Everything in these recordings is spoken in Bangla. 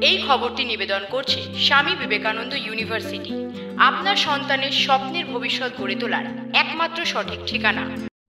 এই খবরটি নিবেদন করছে স্বামী বিবেকানন্দ ইউনিভার্সিটি, আপনার সন্তানের স্বপ্নের ভবিষ্যৎ গড়ে তোলার একমাত্র সঠিক ঠিকানা।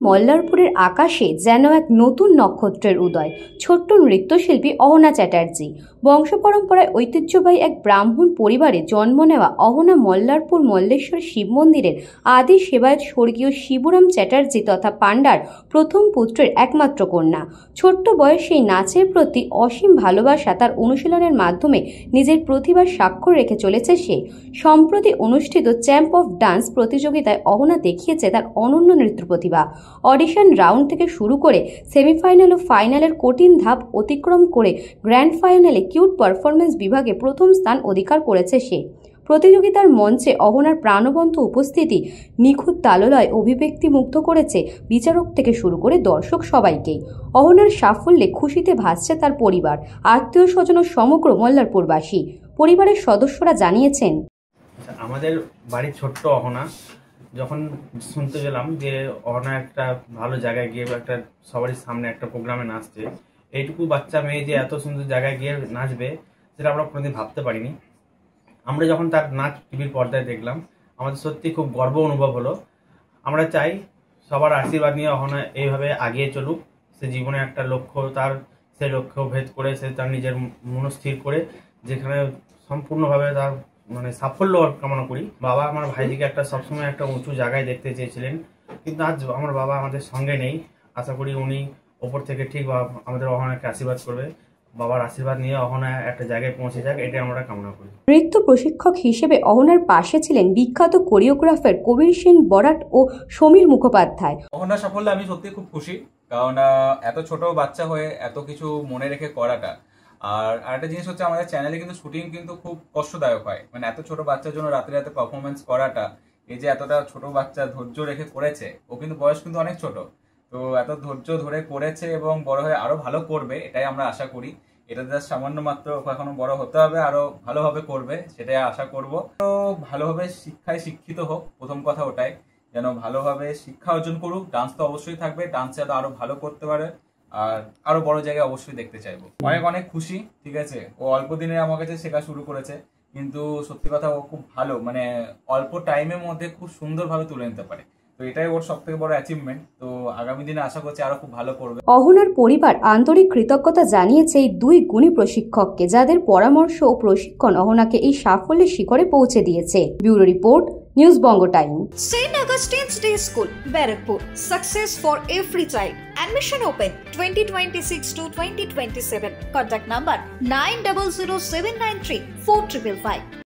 মল্লারপুরের আকাশে যেন এক নতুন নক্ষত্রের উদয়। ছোট্ট নৃত্যশিল্পী অহনা চ্যাটার্জি। বংশ পরম্পরায় ঐতিহ্যবাহী এক ব্রাহ্মণ পরিবারে জন্ম নেওয়া অহনা মল্লারপুর মল্লেশ্বর শিব মন্দিরের আদি সেবায়ত স্বর্গীয় শিবুরাম চ্যাটার্জি তথা পান্ডার প্রথম পুত্রের একমাত্র কন্যা। ছোট্ট বয়সেই নাচের প্রতি অসীম ভালোবাসা তার অনুশীলনের মাধ্যমে নিজের প্রতিভার স্বাক্ষর রেখে চলেছে সে। সম্প্রতি অনুষ্ঠিত চ্যাম্প অফ ডান্স প্রতিযোগিতায় অহনা দেখিয়েছে তার অনন্য নৃত্য প্রতিভা। অডিশন রাউন্ড থেকে শুরু করে সেমিফাইনাল ও ফাইনালের কঠিন ধাপ অতিক্রম করে গ্র্যান্ড ফাইনালে কিউট পারফরমেন্স বিভাগে প্রথম স্থান অধিকার করেছে সে। প্রতিযোগিতার মঞ্চে অহনার প্রাণবন্ত উপস্থিতি নিখুঁত তাললয় অভিব্যক্তি মুগ্ধ করেছে বিচারক থেকে শুরু করে দর্শক সবাইকেই। অহনার সাফল্যে খুশিতে ভাসছে তার পরিবার, আত্মীয় স্বজন ও সমগ্র মল্লারপুরবাসী। পরিবারের সদস্যরা জানিয়েছেন, আমাদের বাড়ির ছোট্ট অহনা যখন শুনতে গেলাম যে অহনা একটা ভালো জায়গায় গিয়ে একটা সবারই সামনে একটা প্রোগ্রামে নাচছে, এইটুকু বাচ্চা মেয়ে যে এত সুন্দর জায়গায় গিয়ে নাচবে সেটা আমরা কোনোদিন ভাবতে পারিনি। আমরা যখন তার নাচ টিভির পর্দায় দেখলাম আমাদের সত্যি খুব গর্ব অনুভব হলো। আমরা চাই সবার আশীর্বাদ নিয়ে অহনা এইভাবে আগিয়ে চলুক, সে জীবনে একটা লক্ষ্য তার, সে লক্ষ্য ভেদ করে সে তার নিজের মনস্থির করে যেখানে সম্পূর্ণভাবে তার সাফল্য কামনা করি। বাবা আমার ভাইজিকে একটা সবসময় একটা উঁচু জায়গায় দেখতে চেয়েছিলেন, কিন্তু আজ আমার বাবা আমাদের সঙ্গে নেই। আশা করি উনি ওপর থেকে ঠিক আমাদের অহনাকে আশীর্বাদ করবে। বাবার আশীর্বাদ নিয়ে অহনা একটা জায়গায় পৌঁছে যাক, এটাই আমরা কামনা করি। নৃত্য প্রশিক্ষক হিসেবে অহনার পাশে ছিলেন বিখ্যাত কোরিওগ্রাফার কবির সেন বরাট ও সমীর মুখোপাধ্যায়। অহনার সাফল্যে আমি সত্যি খুব খুশি, কারণ এত ছোট বাচ্চা হয়ে এত কিছু মনে রেখে করাটা। আর আরেকটা জিনিস হচ্ছে, আমাদের চ্যানেলে কিন্তু শুটিং কিন্তু খুব কষ্টদায়ক হয়, এত ছোট বাচ্চার জন্য রাতে রাতে পারফরমেন্স করাটা, এই যে এতটা ছোট বাচ্চা ধৈর্য রেখে করেছে, ও কিন্তু বয়স কিন্তু অনেক ছোট, তো এত ধৈর্য ধরে করেছে এবং বড় হয়ে আরো ভালো করবে এটাই আমরা আশা করি। এটা জাস্ট সামান্য মাত্র, এখনো বড় হতে হবে, আরো ভালোভাবে করবে সেটাই আশা করব। তো ভালোভাবে শিক্ষায় শিক্ষিত হোক, প্রথম কথা ওটাই, যেন ভালোভাবে শিক্ষা অর্জন করুক। ডান্স তো অবশ্যই থাকবে, ডান্সে আরো ভালো করতে পারে, আর আরো বড় জায়গায় অবশ্যই দেখতে চাইবো। অনেক অনেক খুশি, ঠিক আছে। ও অল্প দিনে আমার কাছে শেখা শুরু করেছে, কিন্তু সত্যি কথা ও খুব ভালো, অল্প টাইমের মধ্যে খুব সুন্দরভাবে তুলে নিতে পারে, তো এটাই ওর সবথেকে বড় অ্যাচিভমেন্ট। তো আগামী দিনে আশা করছি আরো খুব ভালো করবে। অহনার পরিবার আন্তরিক কৃতজ্ঞতা জানিয়েছে এই দুই গুণী প্রশিক্ষককে, যাদের পরামর্শ ও প্রশিক্ষণ অহনাকে এই সাফল্যের শিখরে পৌঁছে দিয়েছে। Bureau report, news Banga time. St. Augustine's Day School, Barrackpur. Success for every child. Admission open 2026 to 2027. Contact number 900793 4555.